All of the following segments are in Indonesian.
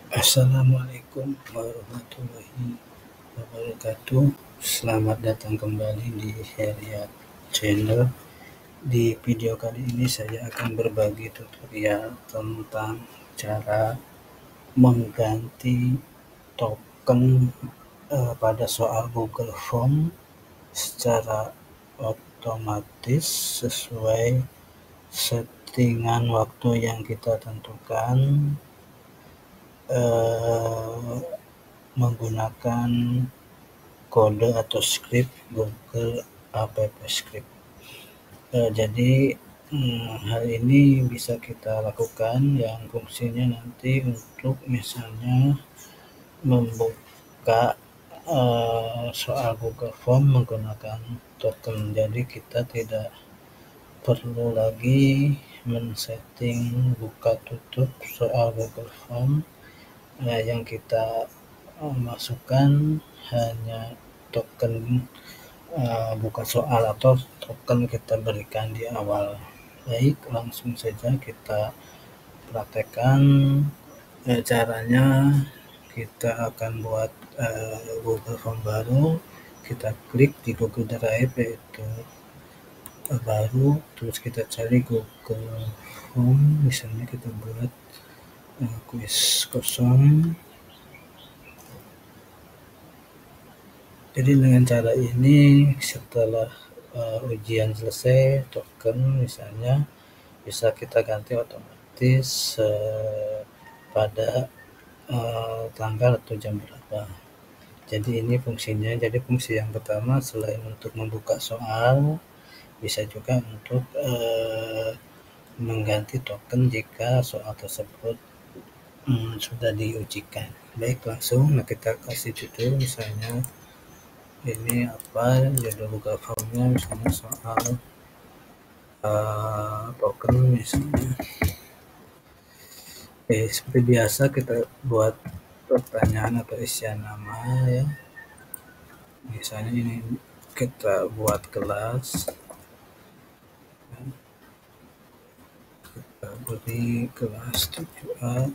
Assalamualaikum warahmatullahi wabarakatuh. Selamat datang kembali di Heriat Channel. Di video kali ini saya akan berbagi tutorial tentang cara mengganti token pada soal Google Form secara otomatis sesuai settingan waktu yang kita tentukan menggunakan kode atau script Google App Script. Jadi hal ini bisa kita lakukan yang fungsinya nanti untuk misalnya membuka soal Google Form menggunakan token. Jadi kita tidak perlu lagi men-setting buka tutup soal Google Form. Yang kita masukkan hanya token buka soal atau token kita berikan di awal. Baik, langsung saja kita praktekkan caranya. Kita akan buat Google Form baru. Kita klik di Google Drive yaitu baru, terus kita cari Google Form, misalnya kita buat kuis kosong. Jadi dengan cara ini setelah ujian selesai, token misalnya bisa kita ganti otomatis pada tanggal atau jam berapa. Jadi ini fungsinya. Jadi fungsi yang pertama selain untuk membuka soal, bisa juga untuk mengganti token jika soal tersebut sudah diujikan. Baik, langsung kita kasih judul, misalnya ini apa judul Google Formnya, misalnya soal token misalnya. Seperti biasa kita buat pertanyaan atau isian nama ya. Misalnya ini kita buat kelas, kita beri kelas 7A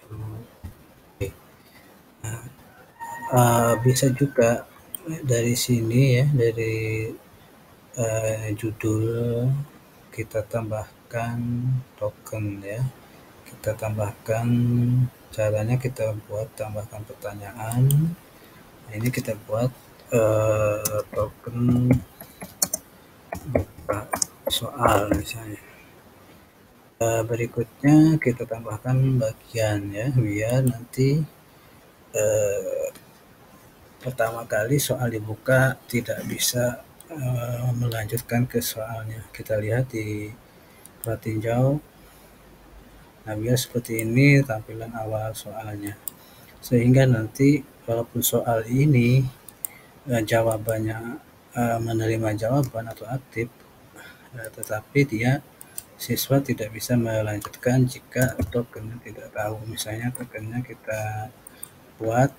7B. Bisa juga dari sini ya, dari judul kita tambahkan token ya. Kita tambahkan, caranya kita buat tambahkan pertanyaan. Nah, ini kita buat token buka soal misalnya. Berikutnya kita tambahkan bagian ya, biar nanti pertama kali soal dibuka tidak bisa melanjutkan ke soalnya. Kita lihat di pratinjau. Nah, biar seperti ini tampilan awal soalnya, sehingga nanti walaupun soal ini jawabannya menerima jawaban atau aktif, tetapi siswa tidak bisa melanjutkan jika tokennya tidak tahu. Misalnya tokennya kita buat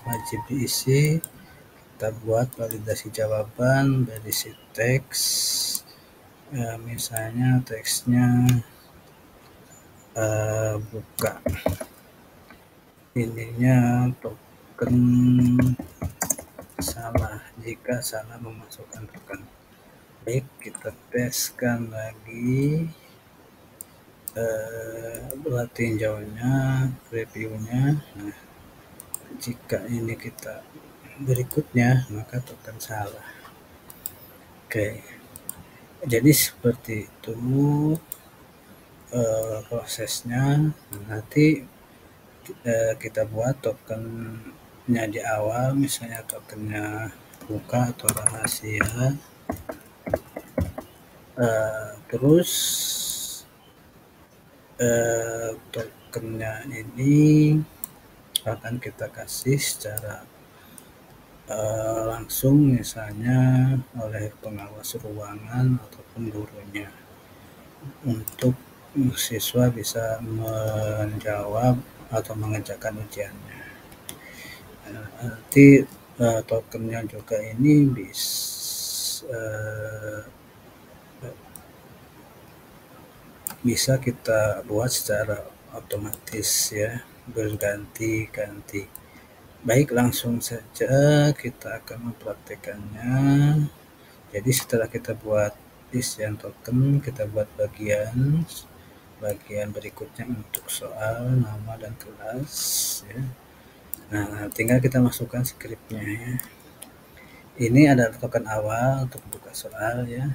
wajib diisi, kita buat validasi jawaban, berisi teks, misalnya teksnya buka ininya token salah jika salah memasukkan token. Baik, kita teskan lagi tinjaunya, reviewnya. Nah, jika ini kita berikutnya maka token salah. Oke, jadi seperti itu prosesnya. Nanti kita buat tokennya di awal, misalnya tokennya buka atau rahasia. Terus tokennya ini akan kita kasih secara langsung, misalnya oleh pengawas ruangan ataupun gurunya, untuk siswa bisa menjawab atau mengerjakan ujiannya. Nanti tokennya juga ini bisa bisa kita buat secara otomatis ya, berganti-ganti. Baik, langsung saja kita akan mempraktekannya. Jadi setelah kita buat desain token, kita buat bagian berikutnya untuk soal, nama, dan kelas ya. Nah, tinggal kita masukkan scriptnya ya. Ini adalah token awal untuk buka soal ya.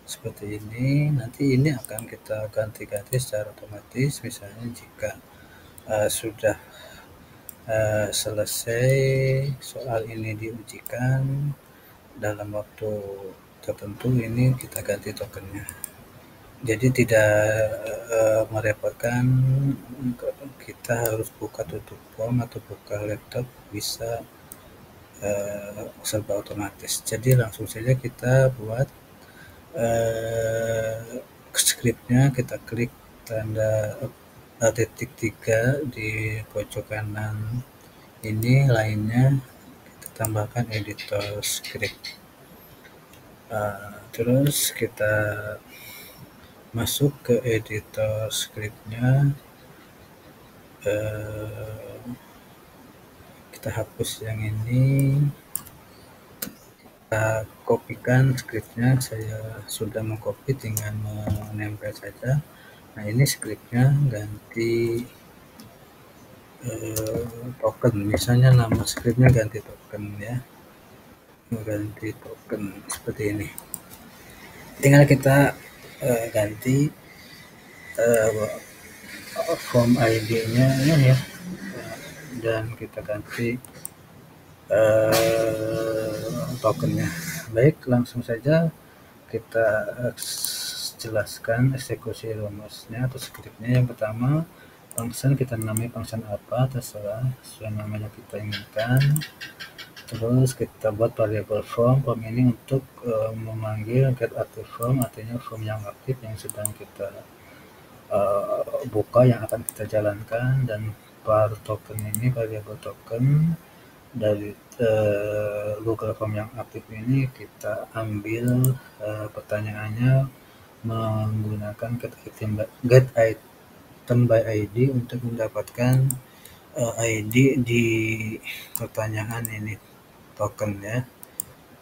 Seperti ini. Nanti ini akan kita ganti-ganti secara otomatis. Misalnya jika sudah selesai soal ini diujikan dalam waktu tertentu, ini kita ganti tokennya. Jadi tidak merepotkan, kita harus buka tutup form atau buka laptop, bisa serba otomatis. Jadi langsung saja kita buat scriptnya, kita klik tanda titik 3 di pojok kanan ini, lainnya kita tambahkan editor script. Terus kita masuk ke editor scriptnya, kita hapus yang ini, kita kopikan scriptnya. Saya sudah mengcopy, tinggal menempel saja. Nah, ini scriptnya ganti token, misalnya nama scriptnya ganti token ya, ganti token seperti ini. Tinggal kita ganti form ID-nya ya, dan kita ganti tokennya. Baik, langsung saja kita jelaskan eksekusi rumusnya atau scriptnya. Yang pertama, function kita namai function apa, terserah sesuai namanya kita inginkan. Terus kita buat variable form ini untuk memanggil get active form, artinya form yang aktif yang sedang kita buka, yang akan kita jalankan. Dan var token ini variable token dari Google Form yang aktif ini kita ambil pertanyaannya menggunakan get item by ID untuk mendapatkan ID di pertanyaan ini, token ya.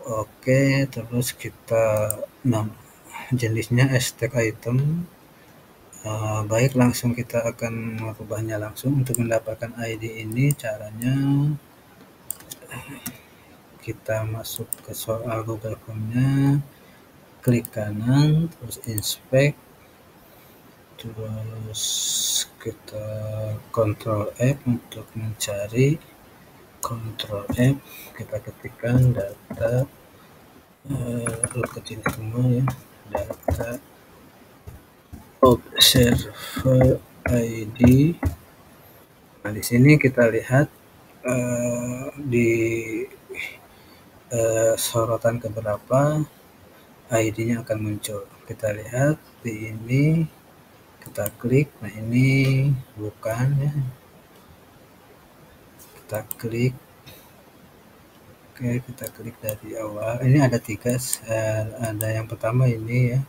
Oke, terus kita jenisnya hashtag item. Baik, langsung kita akan merubahnya langsung. Untuk mendapatkan ID ini, caranya kita masuk ke soal Google Form-nya, klik kanan, terus inspect, terus kita Ctrl F untuk mencari, Ctrl F, kita ketikkan data, ketik semua ya, data observer ID. Nah, di sini kita lihat di sorotan keberapa ID-nya akan muncul. Kita lihat di ini, kita klik. Nah, ini bukan ya, kita klik. Oke, kita klik dari awal. Ini ada 3, ada yang pertama ini ya,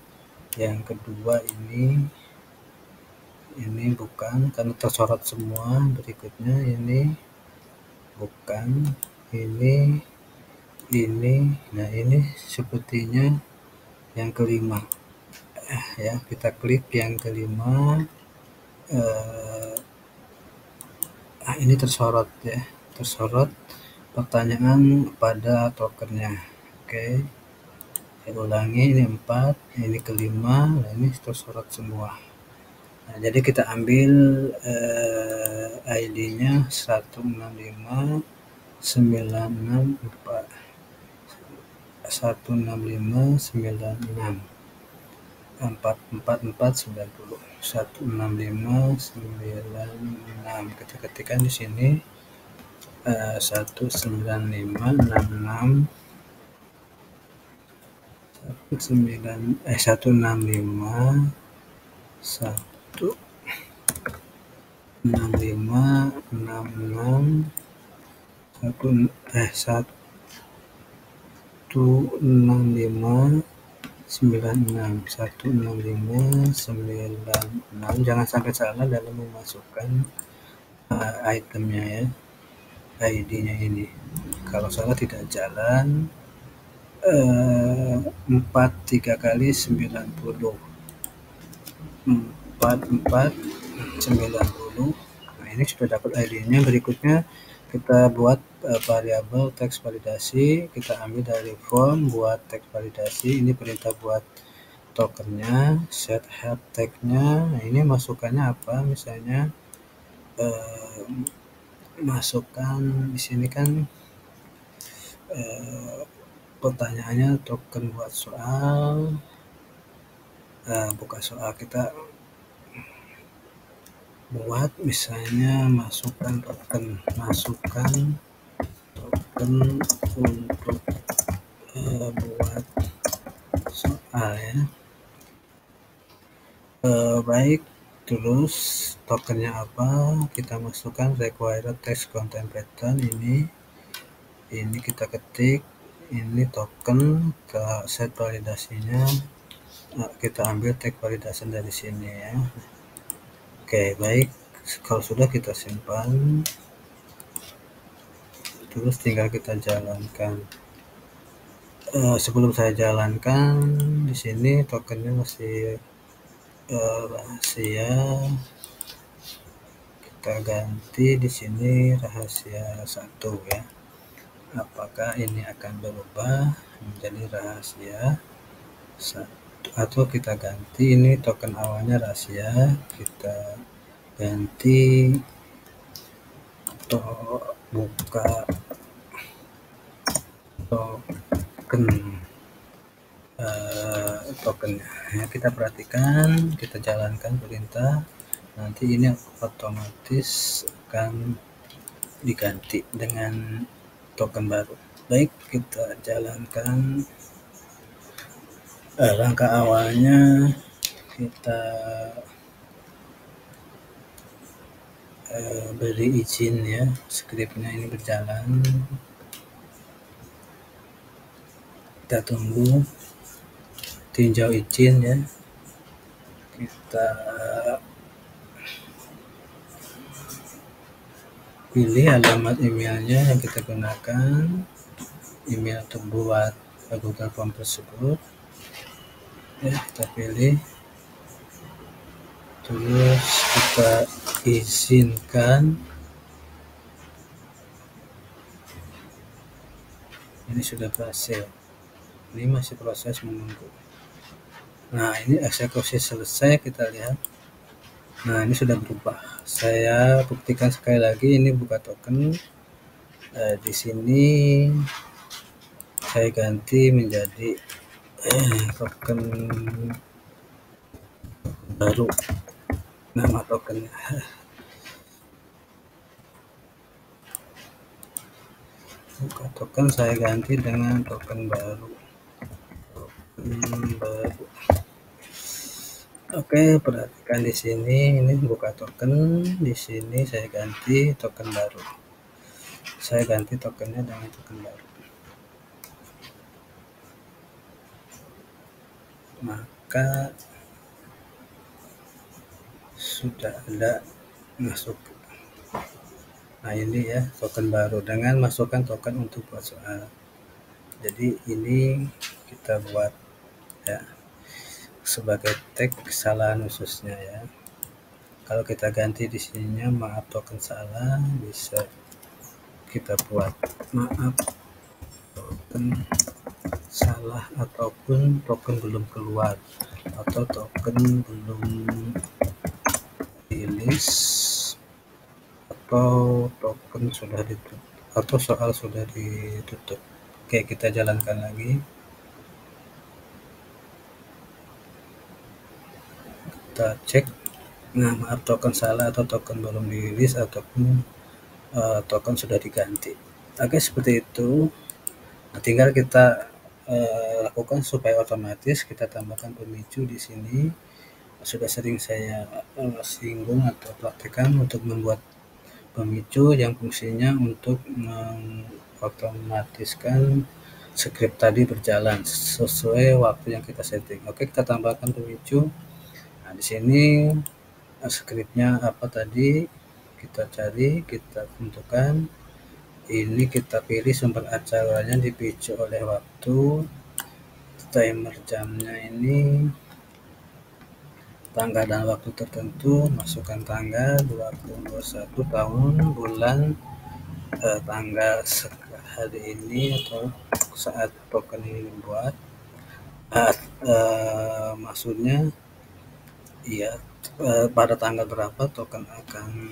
yang kedua ini bukan karena tersorot semua. Berikutnya ini bukan, ini. Nah, ini sepertinya yang kelima ya, kita klik yang kelima. Ini tersorot ya, tersorot pertanyaan pada tokennya. Oke, saya ulangi, ini 4, ini kelima. Nah, ini tersorot semua. Nah, jadi kita ambil ID-nya 16596416596 444490 16596. Kita ketikkan di sini 16596 165 16566 165 96165996, jangan sampai salah dalam memasukkan itemnya ya, ID-nya ini. Kalau salah tidak jalan. 4 3 kali 90, 4490. Nah, ini sudah dapat ID-nya. Berikutnya kita buat variabel teks validasi. Kita ambil dari form, buat teks validasi. Ini perintah buat tokennya, set head tag-nya. Nah, ini masukannya apa? Misalnya masukkan di sini kan pertanyaannya token buat soal. Buka soal, kita buat misalnya masukkan token untuk buat soal ya. Baik, terus tokennya apa, kita masukkan required text content pattern. Ini kita ketik, ini token, ke set validasinya, kita ambil tag validasi dari sini ya. Oke, baik, kalau sudah kita simpan, terus tinggal kita jalankan. Sebelum saya jalankan, di sini tokennya masih rahasia. Kita ganti di sini rahasia 1 ya. Apakah ini akan berubah menjadi rahasia 1, atau kita ganti ini token awalnya rahasia, kita ganti atau buka tokennya ya. Kita perhatikan, kita jalankan perintah, nanti ini otomatis akan diganti dengan token baru. Baik, kita jalankan. Langkah awalnya kita beri izin ya, skripnya ini berjalan. Kita tunggu, tinjau izin ya. Kita pilih alamat emailnya yang kita gunakan, email untuk buat Google Form tersebut ya, kita pilih, terus kita izinkan. Ini sudah berhasil, ini masih proses menunggu. Nah, ini eksekusi selesai, kita lihat. Nah, ini sudah berubah. Saya buktikan sekali lagi, ini buka token. Di sini saya ganti menjadi token baru, nama tokennya. Buka token, saya ganti dengan token baru. Oke, perhatikan di sini, ini buka token, di sini saya ganti token baru. Saya ganti tokennya dengan token baru. Maka sudah ada masuk. Nah, ini ya token baru dengan masukkan token untuk buat soal. Jadi ini kita buat ya sebagai tag kesalahan khususnya ya. Kalau kita ganti di sininya maaf token salah, bisa kita buat maaf token salah, ataupun token belum keluar, atau token belum rilis, atau token sudah ditutup, atau soal sudah ditutup. Oke, kita jalankan lagi. Kita cek. Nah, maaf token salah, atau token belum dirilis, ataupun token sudah diganti. Oke, seperti itu. Nah, tinggal kita lakukan supaya otomatis. Kita tambahkan pemicu di sini. Sudah sering saya singgung atau praktekkan untuk membuat pemicu yang fungsinya untuk mengotomatiskan script tadi berjalan sesuai waktu yang kita setting. Oke, kita tambahkan pemicu. Nah, di sini scriptnya apa tadi? Kita cari, kita tentukan. Ini kita pilih sumber acaranya dipicu oleh waktu. Timer jamnya ini tanggal dan waktu tertentu, masukkan tanggal 2021 tahun, bulan, tanggal hari ini atau saat token ini dibuat. Maksudnya ya pada tanggal berapa token akan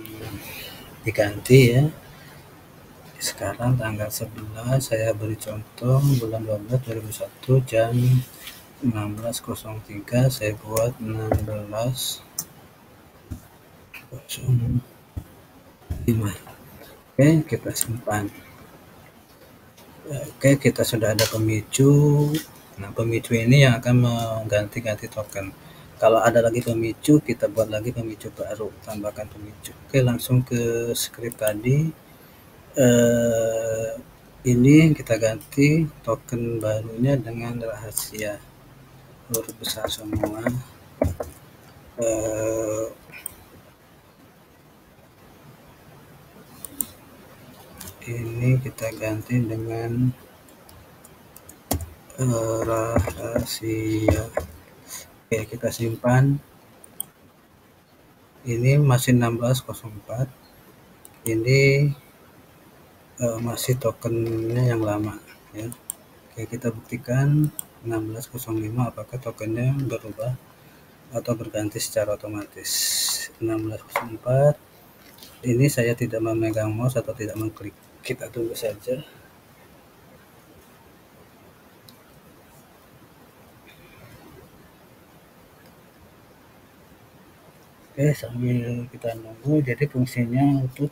diganti ya. Sekarang tanggal 11, saya beri contoh bulan 12 2001 jam 16.03, saya buat 16.05. Oke, kita simpan. Oke, kita sudah ada pemicu. Nah, pemicu ini yang akan mengganti-ganti token. Kalau ada lagi pemicu, kita buat lagi pemicu baru, tambahkan pemicu. Oke, langsung ke script tadi. Ini kita ganti token barunya dengan rahasia, huruf besar semua. Ini kita ganti dengan rahasia. Oke, kita simpan. Ini masih 16.04. Ini masih tokennya yang lama ya. Oke, kita buktikan 16.05 apakah tokennya berubah atau berganti secara otomatis. 16.04. Ini saya tidak memegang mouse atau tidak mengklik. Kita tunggu saja. Oke, sambil kita nunggu, jadi fungsinya untuk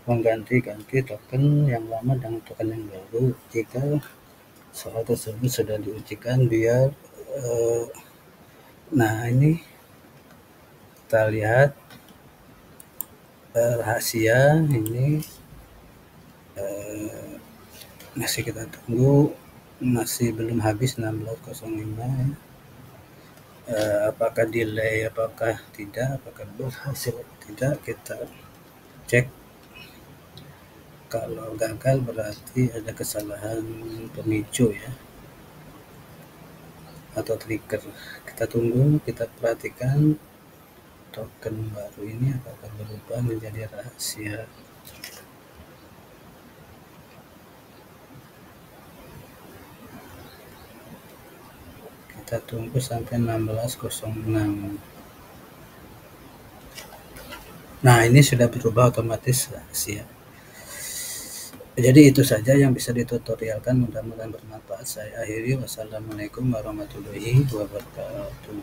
mengganti-ganti token yang lama dengan token yang baru jika soal tersebut sudah diujikan biar nah ini kita lihat rahasia ini masih kita tunggu, masih belum habis 16.05 ya. Apakah delay, apakah tidak, apakah berhasil tidak, kita cek. Kalau gagal berarti ada kesalahan pemicu ya atau trigger. Kita tunggu, kita perhatikan token baru ini apakah berubah menjadi rahasia. Kita tunggu sampai 16.06. Nah, ini sudah berubah otomatis rahasia. Jadi itu saja yang bisa ditutorialkan, mudah-mudahan bermanfaat. Saya akhiri, wassalamualaikum warahmatullahi wabarakatuh.